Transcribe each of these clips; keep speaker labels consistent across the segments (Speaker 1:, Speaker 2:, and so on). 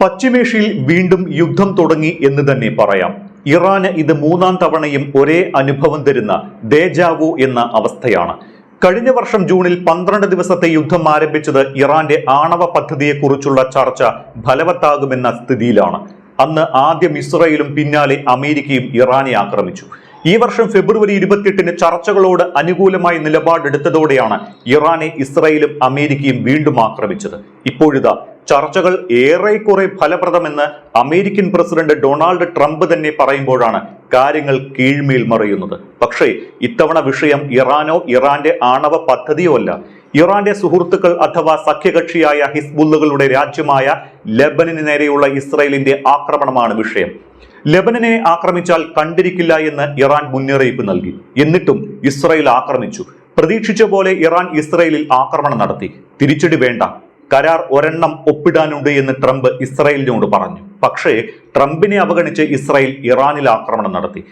Speaker 1: പശ്ചിമേഷ്യയിൽ വീണ്ടും യുദ്ധം തുടങ്ങി എന്ന് തന്നെ പറയാം. ഇറാന് ഇത് മൂന്നാം തവണയും ഒരേ അനുഭവം തരുന്ന ദേജാവു എന്ന അവസ്ഥയാണ്. കഴിഞ്ഞ വർഷം ജൂണിൽ 12 ദിവസത്തെ യുദ്ധം ആരംഭിച്ചത് ഇറാന്റെ ആണവ പദ്ധതിയെക്കുറിച്ചുള്ള ചർച്ച ഫലവത്താകുമെന്ന സ്ഥിതിയിലാണ്. അന്ന് ആദ്യം ഇസ്രയേലും പിന്നാലെ അമേരിക്കയും ഇറാനെ ആക്രമിച്ചു. ഈ വർഷം ഫെബ്രുവരി 28-ന് ചർച്ചകളോട് അനുകൂലമായി നിലപാടെടുത്തതോടെയാണ് ഇറാനെ ഇസ്രയേലും അമേരിക്കയും വീണ്ടും ആക്രമിച്ചത്. ഇപ്പോഴിതാ ചർച്ചകൾ ഏറെക്കുറെ ഫലപ്രദമെന്ന് അമേരിക്കൻ പ്രസിഡന്റ് ഡൊണാൾഡ് ട്രംപ് തന്നെ പറയുമ്പോഴാണ് കാര്യങ്ങൾ കീഴ്മേൽ മറിയുന്നത്. പക്ഷേ ഇത്തവണ വിഷയം ഇറാനോ ഇറാന്റെ ആണവ പദ്ധതിയോ അല്ല. ഇറാന്റെ സുഹൃത്തുക്കൾ അഥവാ സഖ്യകക്ഷിയായ ഹിസ്ബുള്ളകളുടെ രാജ്യമായ ലെബനന് നേരെയുള്ള ഇസ്രയേലിന്റെ ആക്രമണമാണ് വിഷയം. ലെബനനെ ആക്രമിച്ചാൽ കണ്ടിരിക്കില്ല എന്ന് ഇറാൻ മുന്നറിയിപ്പ് നൽകി. എന്നിട്ടും ഇസ്രയേൽ ആക്രമിച്ചു. പ്രതീക്ഷിച്ച പോലെ ഇറാൻ ഇസ്രയേലിൽ ആക്രമണം നടത്തി. തിരിച്ചടി വേണ്ട, കരാർ ഒരെണ്ണം ഒപ്പിടാനുണ്ട് എന്ന് ട്രംപ് ഇസ്രയേലിനോട് പറഞ്ഞു. പക്ഷേ ട്രംപിനെ അവഗണിച്ച് ഇസ്രയേൽ ഇറാനിൽ ആക്രമണം നടത്തി.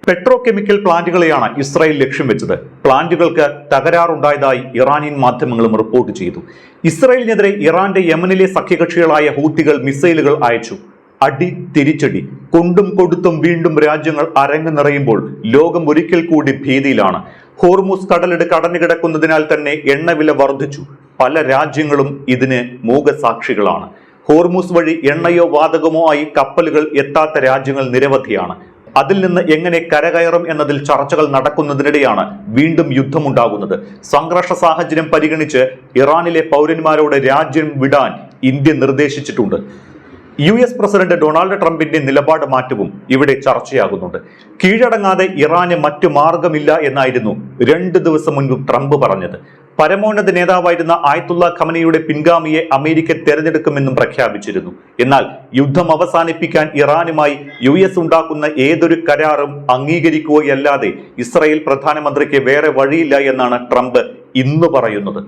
Speaker 1: പെട്രോ കെമിക്കൽ പ്ലാന്റുകളെയാണ് ഇസ്രയേൽ ലക്ഷ്യം വെച്ചത്. പ്ലാന്റുകൾക്ക് തകരാറുണ്ടായതായി ഇറാനിയൻ മാധ്യമങ്ങളും റിപ്പോർട്ട് ചെയ്തു. ഇസ്രയേലിനെതിരെ ഇറാന്റെ യമനിലെ സഖ്യകക്ഷികളായ ഹൂത്തികൾ മിസൈലുകൾ അയച്ചു. അടി തിരിച്ചടി, കൊണ്ടും കൊടുത്തും വീണ്ടും രാജ്യങ്ങൾ അരങ്ങു നിറയുമ്പോൾ ലോകം ഒരിക്കൽ കൂടി ഭീതിയിലാണ്. ഹോർമുസ് കടലിടുക്ക് അടഞ്ഞുകിടക്കുന്നതിനാൽ തന്നെ എണ്ണവില വർദ്ധിച്ചു. പല രാജ്യങ്ങളും ഇതിന് മൂകസാക്ഷികളാണ്. ഹോർമുസ് വഴി എണ്ണയോ വാതകമോ ആയി കപ്പലുകൾ എത്താത്ത രാജ്യങ്ങൾ നിരവധിയാണ്. അതിൽ നിന്ന് എങ്ങനെ കരകയറും എന്നതിൽ ചർച്ചകൾ നടക്കുന്നതിനിടെയാണ് വീണ്ടും യുദ്ധമുണ്ടാകുന്നത്. സംഘർഷ സാഹചര്യം പരിഗണിച്ച് ഇറാനിലെ പൗരന്മാരോട് രാജ്യം വിടാൻ ഇന്ത്യ നിർദ്ദേശിച്ചിട്ടുണ്ട്. US പ്രസിഡന്റ് ഡൊണാൾഡ് ട്രംപിന്റെ നിലപാട് മാറ്റവും ഇവിടെ ചർച്ചയാകുന്നുണ്ട്. കീഴടങ്ങാതെ ഇറാന് മറ്റു മാർഗമില്ല എന്നായിരുന്നു 2 ദിവസം മുൻപ് ട്രംപ് പറഞ്ഞത്. പരമോന്നത നേതാവായിരുന്ന ആയത്തുള്ള ഖമനിയുടെ പിൻഗാമിയെ അമേരിക്ക തെരഞ്ഞെടുക്കുമെന്നും പ്രഖ്യാപിച്ചിരുന്നു. എന്നാൽ യുദ്ധം അവസാനിപ്പിക്കാൻ ഇറാനുമായി US ഉണ്ടാക്കുന്ന ഏതൊരു കരാറും അംഗീകരിക്കുകയല്ലാതെ ഇസ്രായേൽ പ്രധാനമന്ത്രിക്ക് വേറെ വഴിയില്ല എന്നാണ് ട്രംപ് ഇന്ന് പറയുന്നത്.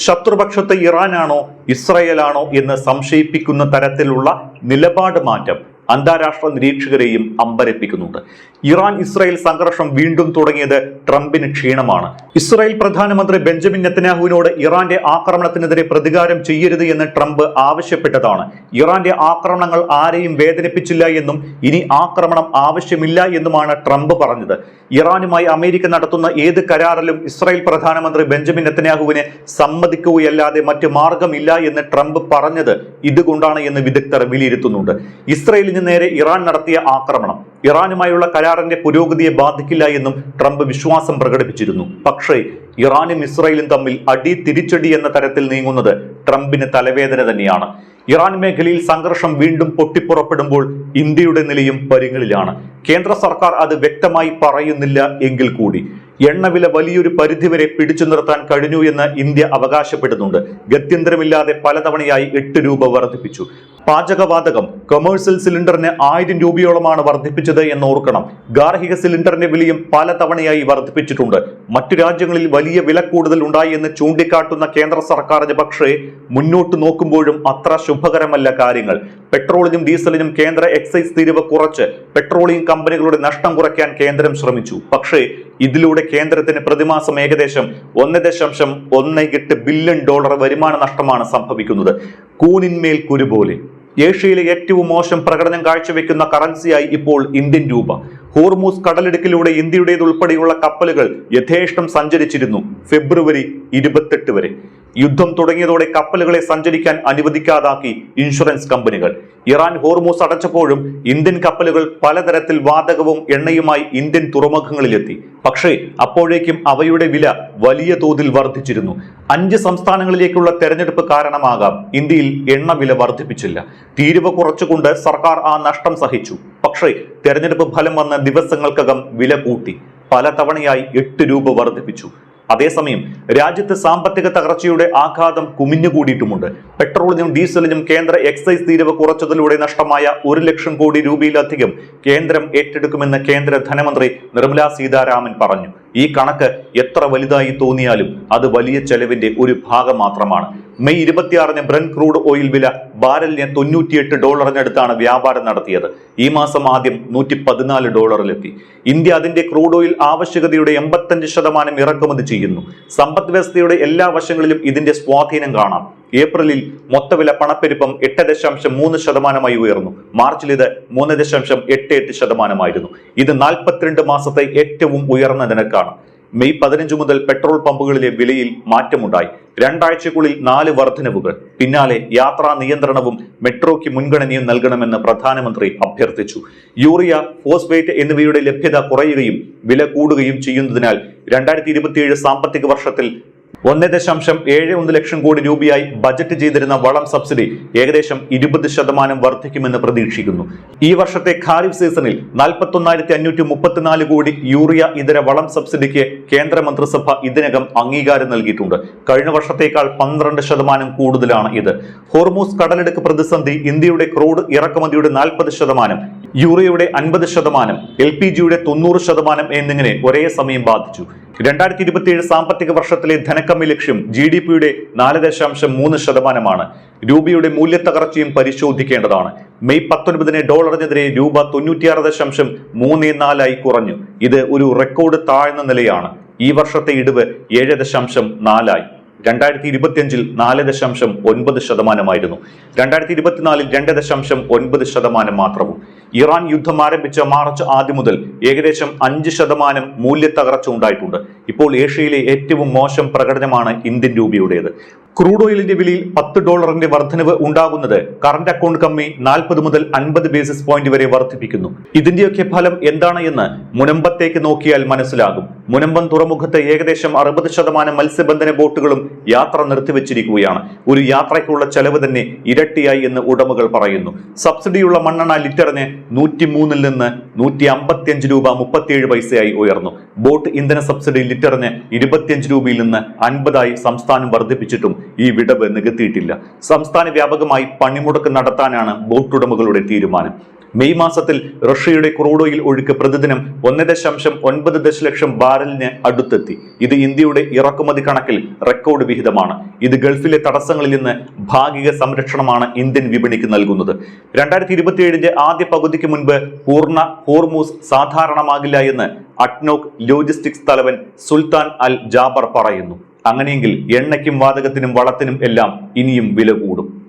Speaker 1: ശത്രുപക്ഷത്ത് ഇറാനാണോ ഇസ്രയേലാണോ എന്ന് സംശയിപ്പിക്കുന്ന തരത്തിലുള്ള നിലപാട് മാറ്റം അന്താരാഷ്ട്ര നിരീക്ഷകരെയും അമ്പരപ്പിക്കുന്നുണ്ട്. ഇറാൻ ഇസ്രായേൽ സംഘർഷം വീണ്ടും തുടങ്ങിയത് ട്രംപിന് ക്ഷീണമാണ്. ഇസ്രായേൽ പ്രധാനമന്ത്രി ബെഞ്ചമിൻ നെതന്യാഹുവിനോട് ഇറാന്റെ ആക്രമണത്തിനെതിരെ പ്രതികാരം ചെയ്യരുത് എന്ന് ട്രംപ് ആവശ്യപ്പെട്ടതാണ്. ഇറാന്റെ ആക്രമണങ്ങൾ ആരെയും വേദനിപ്പിച്ചില്ല എന്നും ഇനി ആക്രമണം ആവശ്യമില്ല എന്നുമാണ് ട്രംപ് പറഞ്ഞത്. ഇറാനുമായി അമേരിക്ക നടത്തുന്ന ഏത് കരാറിലും ഇസ്രായേൽ പ്രധാനമന്ത്രി ബെഞ്ചമിൻ നെതന്യാഹുവിനെ സമ്മതിക്കുകയല്ലാതെ മറ്റു മാർഗമില്ല എന്ന് ട്രംപ് പറഞ്ഞത് ഇതുകൊണ്ടാണ് എന്ന് വിദഗ്ധർ വിലയിരുത്തുന്നുണ്ട്. ഇസ്രായേലിന് നേരെ ഇറാൻ നടത്തിയ ആക്രമണം ഇറാനുമായുള്ള കരാറിന്റെ പുരോഗതിയെ ബാധിക്കില്ല എന്നും ട്രംപ് വിശ്വാസം പ്രകടിപ്പിച്ചിരുന്നു. പക്ഷേ ഇറാനും ഇസ്രായേലും തമ്മിൽ അടി തിരിച്ചടി എന്ന തരത്തിൽ നീങ്ങുന്നത് ട്രംപിന് തലവേദന തന്നെയാണ്. ഇറാൻ മേഖലയിൽ സംഘർഷം വീണ്ടും പൊട്ടിപ്പുറപ്പെടുമ്പോൾ ഇന്ത്യയുടെ നിലയും പരിങ്ങളിലാണ്. കേന്ദ്ര സർക്കാർ അത് വ്യക്തമായി പറയുന്നില്ല എങ്കിൽ കൂടി എണ്ണവില വലിയൊരു പരിധിവരെ പിടിച്ചു നിർത്താൻ കഴിഞ്ഞു എന്ന് ഇന്ത്യ അവകാശപ്പെടുന്നുണ്ട്. ഗത്യന്തരമില്ലാതെ പലതവണയായി 8 രൂപ വർദ്ധിപ്പിച്ചു. പാചകവാതകം കൊമേഴ്സ്യൽ സിലിണ്ടറിന് 1000 രൂപയോളമാണ് വർദ്ധിപ്പിച്ചത് എന്ന് ഓർക്കണം. ഗാർഹിക സിലിണ്ടറിന്റെ വിലയും പലതവണയായി വർദ്ധിപ്പിച്ചിട്ടുണ്ട്. മറ്റു രാജ്യങ്ങളിൽ വലിയ വില കൂടുതൽ ഉണ്ടായി എന്ന് ചൂണ്ടിക്കാട്ടുന്ന കേന്ദ്ര സർക്കാരിന് പക്ഷേ മുന്നോട്ട് നോക്കുമ്പോഴും അത്ര ശുഭകരമല്ല കാര്യങ്ങൾ. പെട്രോളിനും ഡീസലിനും കേന്ദ്ര എക്സൈസ് തീരുവ കുറച്ച് പെട്രോളിയം കമ്പനികളുടെ നഷ്ടം കുറയ്ക്കാൻ കേന്ദ്രം ശ്രമിച്ചു. പക്ഷേ ഇതിലൂടെ കേന്ദ്രത്തിന് പ്രതിമാസം ഏകദേശം $1.18 ബില്യൺ വരുമാന നഷ്ടമാണ് സംഭവിക്കുന്നത്. കൂനിന്മേൽ കുരുപോലെ. ഏഷ്യയിലെ ഏറ്റവും മോശം പ്രകടനം കാഴ്ചവെക്കുന്ന കറൻസിയായി ഇപ്പോൾ ഇന്ത്യൻ രൂപ. ഹോർമൂസ് കടലിടുക്കിലൂടെ ഇന്ത്യയുടേതുൾപ്പെടെയുള്ള കപ്പലുകൾ യഥേഷ്ടം സഞ്ചരിച്ചിരുന്നു ഫെബ്രുവരി 28 വരെ. യുദ്ധം തുടങ്ങിയതോടെ കപ്പലുകളെ സഞ്ചരിക്കാൻ അനുവദിക്കാതാക്കി ഇൻഷുറൻസ് കമ്പനികൾ. ഇറാൻ ഹോർമൂസ് അടച്ചപ്പോഴും ഇന്ത്യൻ കപ്പലുകൾ പലതരത്തിൽ വാതകവും എണ്ണയുമായി ഇന്ത്യൻ തുറമുഖങ്ങളിലെത്തി. പക്ഷേ അപ്പോഴേക്കും അവയുടെ വില വലിയ തോതിൽ വർദ്ധിച്ചിരുന്നു. 5 സംസ്ഥാനങ്ങളിലേക്കുള്ള തെരഞ്ഞെടുപ്പ് കാരണമാകാം ഇന്ത്യയിൽ എണ്ണ വില വർദ്ധിപ്പിച്ചില്ല. തീരുവ കുറച്ചുകൊണ്ട് സർക്കാർ ആ നഷ്ടം സഹിച്ചു. പക്ഷേ തെരഞ്ഞെടുപ്പ് ഫലം വന്ന ദിവസങ്ങൾക്കകം വില കൂട്ടി. പലതവണയായി 8 രൂപ വർദ്ധിപ്പിച്ചു. അതേസമയം രാജ്യത്ത് സാമ്പത്തിക തകർച്ചയുടെ ആഘാതം കുമിഞ്ഞുകൂടിയിട്ടുമുണ്ട്. പെട്രോളിനും ഡീസലിനും കേന്ദ്ര എക്സൈസ് തീരുവ കുറച്ചതിലൂടെ നഷ്ടമായ 1 ലക്ഷം കോടി രൂപയിലധികം കേന്ദ്രം ഏറ്റെടുക്കുമെന്ന് കേന്ദ്ര ധനമന്ത്രി നിർമ്മലാ സീതാരാമൻ പറഞ്ഞു. ഈ കണക്ക് എത്ര വലുതായി തോന്നിയാലും അത് വലിയ ചെലവിന്റെ ഒരു ഭാഗം മാത്രമാണ്. മെയ് 26-ന് ബ്രന്റ് ക്രൂഡ് ഓയിൽ വില ബാരലിന് $98 വ്യാപാരം നടത്തിയത്. ഈ മാസം ആദ്യം $114 ഇന്ത്യ അതിന്റെ ക്രൂഡ് ഓയിൽ ആവശ്യകതയുടെ 85% ഇറക്കുമതി ചെയ്യുന്നു. സമ്പദ് വ്യവസ്ഥയുടെ എല്ലാ വശങ്ങളിലും ഇതിന്റെ സ്വാധീനം കാണാം. ഏപ്രിലിൽ മൊത്തവില പണപ്പെരുപ്പം 8.3% ഉയർന്നു. മാർച്ചിൽ ഇത് 3.88%. ഇത് 42 മാസത്തെ ഏറ്റവും ഉയർന്ന നിരക്കാണ്. മെയ് 15 മുതൽ പെട്രോൾ പമ്പുകളിലെ വിലയിൽ മാറ്റമുണ്ടായി. 2 ആഴ്ചക്കുള്ളിൽ 4 വർധനവുകൾ. പിന്നാലെ യാത്രാ നിയന്ത്രണവും മെട്രോയ്ക്ക് മുൻഗണനയും നൽകണമെന്ന് പ്രധാനമന്ത്രി അഭ്യർത്ഥിച്ചു. യൂറിയ, ഫോസ്ഫേറ്റ് എന്നിവയുടെ ലഭ്യത കുറയുകയും വില കൂടുകയും ചെയ്യുന്നതിനാൽ 2027 സാമ്പത്തിക വർഷത്തിൽ 1.71 ലക്ഷം കോടി രൂപയായി ബജറ്റ് ചെയ്തിരുന്ന വളം സബ്സിഡി ഏകദേശം 20% വർദ്ധിക്കുമെന്ന് പ്രതീക്ഷിക്കുന്നു. ഈ വർഷത്തെ ഖാരിഫ് സീസണിൽ 41,534 കോടി യൂറിയ ഇതര വളം സബ്സിഡിക്ക് കേന്ദ്ര മന്ത്രിസഭ ഇതിനകം അംഗീകാരം നൽകിയിട്ടുണ്ട്. കഴിഞ്ഞ വർഷത്തേക്കാൾ 12% കൂടുതലാണ് ഇത്. ഹോർമൂസ് കടലെടുക്ക് പ്രതിസന്ധി ഇന്ത്യയുടെ ക്രൂഡ് ഇറക്കുമതിയുടെ 40%, യൂറിയയുടെ 50%, LPGയുടെ 90% എന്നിങ്ങനെ ഒരേ സമയം ബാധിച്ചു. 2027 സാമ്പത്തിക വർഷത്തിലെ ധനക്കമ്മി ലക്ഷ്യം GDPയുടെ 4.3%. രൂപയുടെ മൂല്യത്തകർച്ചയും പരിശോധിക്കേണ്ടതാണ്. മെയ് 19-ന് ഡോളറിനെതിരെ രൂപ 96.34 കുറഞ്ഞു. ഇത് ഒരു റെക്കോർഡ് താഴ്ന്ന നിലയാണ്. ഈ വർഷത്തെ ഇടിവ് 7.4. 2025-ൽ 4.9%. 2024-ൽ 2.9% മാത്രവും. ഇറാൻ യുദ്ധം ആരംഭിച്ച മാർച്ച് ആദ്യം മുതൽ ഏകദേശം 5% മൂല്യത്തകർച്ച ഉണ്ടായിട്ടുണ്ട്. ഇപ്പോൾ ഏഷ്യയിലെ ഏറ്റവും മോശം പ്രകടനമാണ് ഇന്ത്യൻ രൂപയുടേത്. ക്രൂഡ് ഓയിലിന്റെ വിലയിൽ $10 വർധനവ് ഉണ്ടാകുന്നത് കറന്റ് അക്കൗണ്ട് കമ്മി 40 മുതൽ 50 ബേസിസ് പോയിന്റ് വരെ വർദ്ധിപ്പിക്കുന്നു. ഇതിന്റെയൊക്കെ ഫലം എന്താണ് എന്ന് മുനമ്പത്തേക്ക് നോക്കിയാൽ മനസ്സിലാകും. മുനമ്പം തുറമുഖത്ത് ഏകദേശം 60% മത്സ്യബന്ധന ബോട്ടുകളും യാത്ര നിർത്തിവെച്ചിരിക്കുകയാണ്. ഒരു യാത്രയ്ക്കുള്ള ചെലവ് തന്നെ ഇരട്ടിയായി എന്ന് ഉടമകൾ പറയുന്നു. സബ്സിഡിയുള്ള മണ്ണെണ്ണ ലിറ്ററിന് 103-ൽ നിന്ന് 155 രൂപ 37 പൈസയായി ഉയർന്നു. ബോട്ട് ഇന്ധന സബ്സിഡി ലിറ്ററിന് 25 രൂപയിൽ നിന്ന് 50 സംസ്ഥാനം വർദ്ധിപ്പിച്ചിട്ടും ഈ വിടവ് നികത്തിയിട്ടില്ല. സംസ്ഥാന വ്യാപകമായി പണിമുടക്ക് നടത്താനാണ് ബോട്ടുടമകളുടെ തീരുമാനം. മെയ് മാസത്തിൽ റഷ്യയുടെ ക്രൂഡ് ഓയിൽ ഒഴുക്ക് പ്രതിദിനം 1.9 ദശലക്ഷം ബാരലിന് അടുത്തെത്തി. ഇത് ഇന്ത്യയുടെ ഇറക്കുമതി കണക്കിൽ റെക്കോർഡ് വിഹിതമാണ്. ഇത് ഗൾഫിലെ തടസ്സങ്ങളിൽ നിന്ന് ഭാഗിക സംരക്ഷണമാണ് ഇന്ത്യൻ വിപണിക്ക് നൽകുന്നത്. 2027-ന്റെ ആദ്യ പകുതിക്ക് മുൻപ് പൂർണ്ണ ഹോർമൂസ് സാധാരണമാകില്ല എന്ന് അഡ്നോക് ലോജിസ്റ്റിക്സ് തലവൻ സുൽത്താൻ അൽ ജാബർ പറയുന്നു. അങ്ങനെയെങ്കിൽ എണ്ണയ്ക്കും വാതകത്തിനും വളത്തിനും എല്ലാം ഇനിയും വില കൂടും.